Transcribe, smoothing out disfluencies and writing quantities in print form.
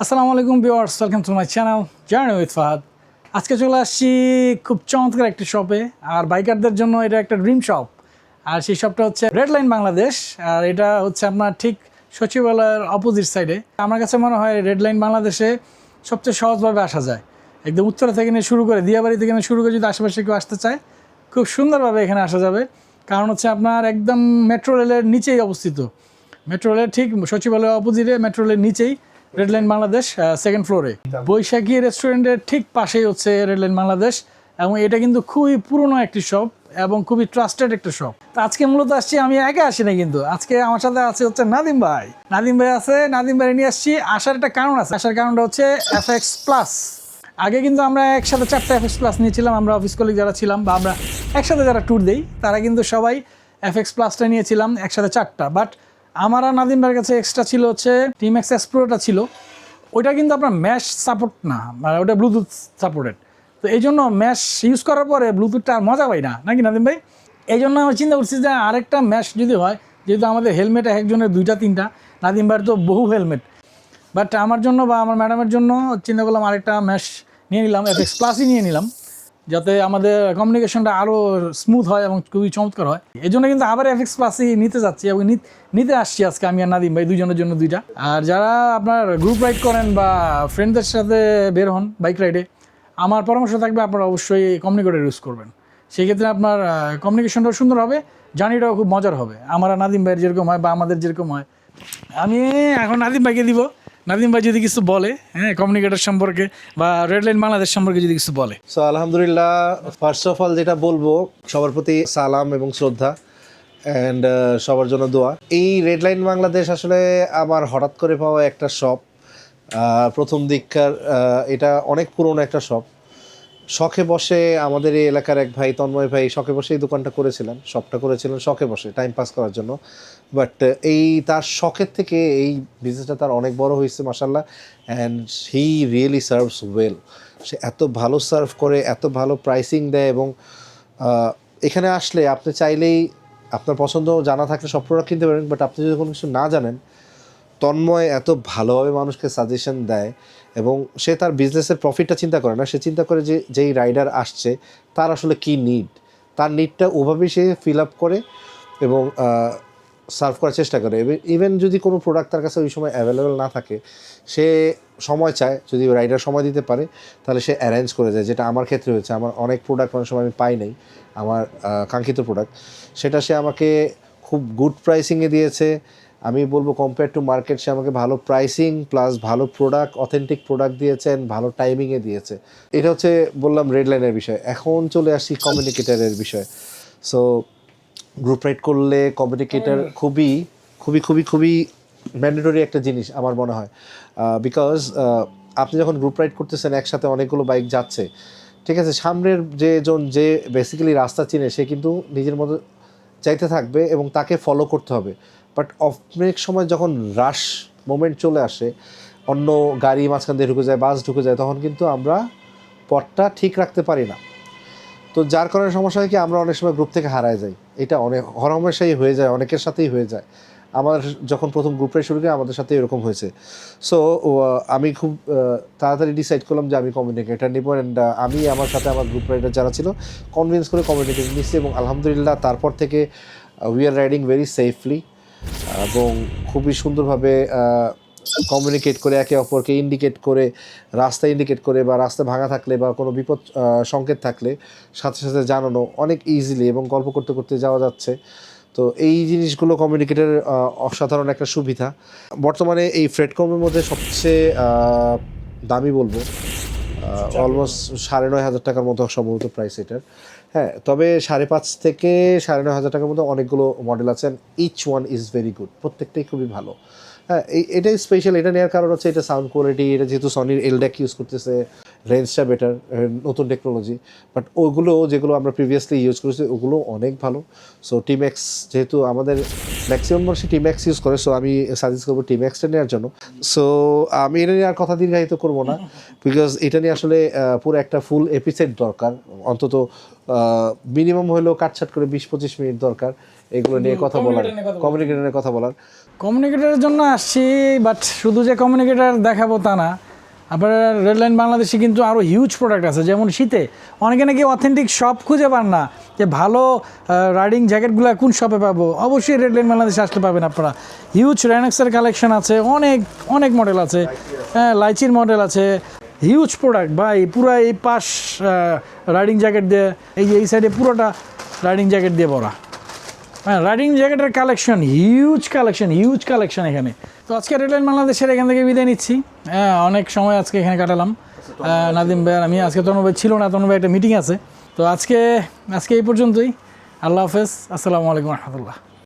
আসসালামু আলাইকুম viewers, welcome to my channel journey with Fahad. আজকে চলে আসছি খুব চমৎকার একটি শপে, আর বাইকারদের জন্য এটা একটা ড্রিম শপ। আর সেই শপটা হচ্ছে রেড লাইন বাংলাদেশ, আর এটা হচ্ছে আপনার ঠিক সচিবালয়ের অপোজিট সাইডে। আমার কাছে মনে হয় রেড লাইন বাংলাদেশে সবচেয়ে সহজভাবে আসা যায়। একদম উত্তরা থেকে নিয়ে শুরু করে দিয়াবাড়ি থেকে নিয়ে শুরু করে যদি আশেপাশে কেউ আসতে চায়, খুব সুন্দরভাবে এখানে আসা যাবে। কারণ হচ্ছে আপনার একদম মেট্রো রেলের নিচেই অবস্থিত। মেট্রো রেলের ঠিক সচিবালয়ের অপোজিটে মেট্রো রেলের নিচেই রেড লাইন বাংলাদেশ, সেকেন্ড ফ্লোরে বৈশাখী রেস্টুরেন্টের ঠিক পাশেই হচ্ছে রেড লাইন বাংলাদেশ। এবং এটা কিন্তু খুবই পুরনো একটি শপ এবং খুবই ট্রাস্টেড একটা শপ। তো আজকে মূলত আসছি, আমি একা আসি না, কিন্তু আজকে আমার সাথে আছে হচ্ছে নাদিম ভাই আছে। নাদিম ভাই নিয়ে আসছি, আসার একটা কারণ আছে। আসার কারণটা হচ্ছে এফএক্স প্লাস। আগে কিন্তু আমরা একসাথে 4টা এফএক্স প্লাস নিয়েছিলাম, আমরা অফিস কলিগ যারা ছিলাম বা আমরা একসাথে যারা ট্যুর দেই তারা কিন্তু সবাই এফএক্স প্লাসটা নিয়েছিলাম একসাথে 4টা। বাট আমার আর নাদিম ভাইয়ের কাছে এক্সট্রা ছিল হচ্ছে টিএমএক্স এক্সপ্লোরটা ছিল। ওইটা কিন্তু আপনার ম্যাশ সাপোর্ট না, মানে ওটা ব্লুটুথ সাপোর্টেড। তো এই জন্য ম্যাশ ইউজ করার পরে ব্লুটুথটা আর মজা পাই না, নাকি নাদিম ভাই? এই জন্য আমি চিন্তা করছি যে আরেকটা ম্যাশ যদি হয়, যেহেতু আমাদের হেলমেট একজনের 2টা 3টা, নাদিম ভাইয়ের তো বহু হেলমেট। বাট আমার জন্য বা আমার ম্যাডামের জন্য চিন্তা করলাম আরেকটা ম্যাশ নিয়ে নিলাম, এফএক্স প্লাসই নিয়ে নিলাম, যাতে আমাদের কমিউনিকেশনটা আরও স্মুথ হয় এবং খুবই চমৎকার হয়। এই জন্য কিন্তু আবার এফএক্স প্লাসই নিতে যাচ্ছি এবং নিতে আসছি আজকে আমি আর নাদিম ভাই, দুজনের জন্য 2টা। আর যারা আপনার গ্রুপ রাইড করেন বা ফ্রেন্ডদের সাথে বের হন বাইক রাইডে, আমার পরামর্শ থাকবে আপনারা অবশ্যই কমিউনিকেটর ইউজ করবেন। সেই ক্ষেত্রে আপনার কমিউনিকেশনটাও সুন্দর হবে, জার্নিটাও খুব মজার হবে। আমার আর নাদিম ভাইয়ের যেরকম হয় বা আমাদের যেরকম হয়। আমি এখন নাদিম ভাইকে দিব, নাদিম ভাই যদি কিছু বলে কমিউনিকেটর সম্পর্কে বা রেড লাইন বাংলাদেশ সম্পর্কে যদি কিছু বলে। সো আলহামদুলিল্লাহ, ফার্স্ট অফ অল যেটা বলবো, সবার প্রতি সালাম এবং শ্রদ্ধা অ্যান্ড সবার জন্য দোয়া। এই রেড লাইন বাংলাদেশ আসলে আমার হঠাৎ করে পাওয়া একটা শপ। প্রথম দিককার এটা অনেক পুরনো একটা শপ। শখে বসে আমাদের এই এলাকার এক ভাই, তন্ময় ভাই, শখে বসে এই দোকানটা করেছিলেন, শপটা করেছিলেন শখে বসে টাইম পাস করার জন্য। বাট এই তার শখের থেকে এই বিজনেসটা তার অনেক বড় হয়েছে মাশাল্লাহ, and he really serves well. সে এত ভালো সার্ভ করে, এত ভালো প্রাইসিং দেয়, এবং এখানে আসলে আপনি চাইলেই আপনার পছন্দ জানা থাকলে সব প্রোডাক্ট কিনতে পারেন। বাট আপনি যদি কোনো কিছু না জানেন, তন্ময় এত ভালোভাবে মানুষকে সাজেশন দেয়, এবং সে তার বিজনেসের প্রফিটটা চিন্তা করে না, সে চিন্তা করে যে যেই রাইডার আসছে তার আসলে কী নিড, তার নিডটা ওভাবেই সে ফিল আপ করে এবং সার্ভ করার চেষ্টা করে। ইভেন যদি কোনো প্রোডাক্ট তার কাছে ওই সময় অ্যাভেলেবেল না থাকে, সে সময় চায়, যদি রাইডার সময় দিতে পারে তাহলে সে অ্যারেঞ্জ করে যায়। যেটা আমার ক্ষেত্রে হয়েছে, আমার অনেক প্রোডাক্ট অনেক সময় আমি পাই নাই, আমার কাঙ্ক্ষিত প্রোডাক্ট, সেটা সে আমাকে খুব গুড প্রাইসিংয়ে দিয়েছে। আমি বলবো কম্পেয়ার টু মার্কেট সে আমাকে ভালো প্রাইসিং প্লাস ভালো প্রোডাক্ট, অথেন্টিক প্রোডাক্ট দিয়েছেন, ভালো টাইমিংয়ে দিয়েছে। এটা হচ্ছে বললাম রেড লাইনের বিষয়। এখন চলে আসি কমিউনিকেটারের বিষয়। সো গ্রুপ রাইড করলে কমিউনিকেটার খুবই খুবই খুবই খুবই ম্যান্ডেটরি একটা জিনিস আমার মনে হয়। বিকজ আপনি যখন গ্রুপ রাইড করতেছেন, একসাথে অনেকগুলো বাইক যাচ্ছে, ঠিক আছে, সামনের যে বেসিক্যালি রাস্তা চিনে সে কিন্তু নিজের মতো চাইতে থাকবে এবং তাকে ফলো করতে হবে। বাট অনেক সময় যখন রাশ মোমেন্ট চলে আসে, অন্য গাড়ি মাঝখান দিয়ে ঢুকে যায়, বাস ঢুকে যায়, তখন কিন্তু আমরা পথটা ঠিক রাখতে পারি না। তো যার কারণে সমস্যা হয় কি, আমরা অনেক সময় গ্রুপ থেকে হারায় যাই। এটা অনেক হরহামেশাই হয়ে যায়, অনেকের সাথেই হয়ে যায়। আমার যখন প্রথম গ্রুপ রাইড শুরু করি আমাদের সাথে এরকম হয়েছে। সো আমি খুব তাড়াতাড়ি ডিসাইড করলাম যে আমি কমিউনিকেটার নিব, অ্যান্ড আমি আমার সাথে আমার গ্রুপ রাইডার যারা ছিল কনভিন্স করে কমিউনিকেটার নিচ্ছি, এবং আলহামদুলিল্লাহ তারপর থেকে we are riding very safely, এবং খুবই সুন্দরভাবে কমিউনিকেট করে, একে অপরকে ইন্ডিকেট করে, রাস্তা ইন্ডিকেট করে, বা রাস্তা ভাঙা থাকলে বা কোনো বিপদ সংকেত থাকলে সাথে সাথে জানানো অনেক ইজিলি, এবং গল্প করতে করতে যাওয়া যাচ্ছে। তো এই জিনিসগুলো কমিউনিকেটের অসাধারণ একটা সুবিধা। বর্তমানে এই ফ্রেডকমের মধ্যে সবচেয়ে দামি বলবো অলমোস্ট 9,500 টাকার মতো সম্ভবত প্রাইস এটার। হ্যাঁ, তবে 5.5 থেকে 9,500 টাকার মতো অনেকগুলো মডেল আছে, each one is very good, প্রত্যেকটাই খুবই ভালো। হ্যাঁ, এটাই স্পেশাল। এটা নেওয়ার কারণ হচ্ছে এটা সাউন্ড কোয়ালিটি, এটা যেহেতু সনির এলডেক ইউজ করতেছে, রেঞ্জটা বেটার, নতুন টেকনোলজি। বাট ওগুলো যেগুলো আমরা প্রিভিয়াসলি ইউজ করেছি ওগুলো অনেক ভালো। সো টিম্যাক্স, যেহেতু আমাদের ম্যাক্সিমাম মানুষই টিম্যাক্স ইউজ করে, সো আমি সাজেস্ট করবো টিম্যাক্সটা নেওয়ার জন্য। সো আমি এটা নিয়ে আর কথা দীর্ঘায়িত করবো না, বিকজ এটা নিয়ে আসলে পুরো একটা ফুল এপিসোড দরকার, অন্তত মিনিমাম হলেও কাটছাট করে 20-25 মিনিট দরকার এগুলো নিয়ে কথা বলার, communicator নিয়ে কথা বলার। কমিউনিকেটরের কথা বলার। কমিউনিকেটারের জন্য আসছি, বাট শুধু যে কমিউনিকেটার দেখাবো তা না, আপনার রেডলাইন বাংলাদেশে কিন্তু আরও হিউজ প্রোডাক্ট আছে। যেমন শীতে অনেকে নাকি অথেন্টিক শপ খুঁজে পান না, যে ভালো রাইডিং জ্যাকেটগুলো কোন শপে পাবো। অবশ্যই রেডলাইন বাংলাদেশে আসলে পাবেন আপনারা। হিউজ রেনেক্সের কালেকশন আছে, অনেক অনেক মডেল আছে, হ্যাঁ লাইচির মডেল আছে, হিউজ প্রোডাক্ট ভাই। পুরো এই পাশ রাইডিং জ্যাকেট দিয়ে, এই যে এই সাইডে পুরোটা রাইডিং জ্যাকেট দিয়ে ভরা। হ্যাঁ রাইডিং জ্যাকেটের কালেকশন হিউজ কালেকশন এখানে। তো আজকে রেডলাইন বাংলাদেশের এখান থেকে বিদায় নিচ্ছি। হ্যাঁ অনেক সময় আজকে এখানে কাটালাম নাদিম ভাই আর আমি। আজকে তনু ভাই ছিল না, তনু ভাই একটা মিটিং আছে। তো আজকে এই পর্যন্তই। আল্লাহ হাফেজ, আসসালামু আলাইকুম রহমতুল্লাহ।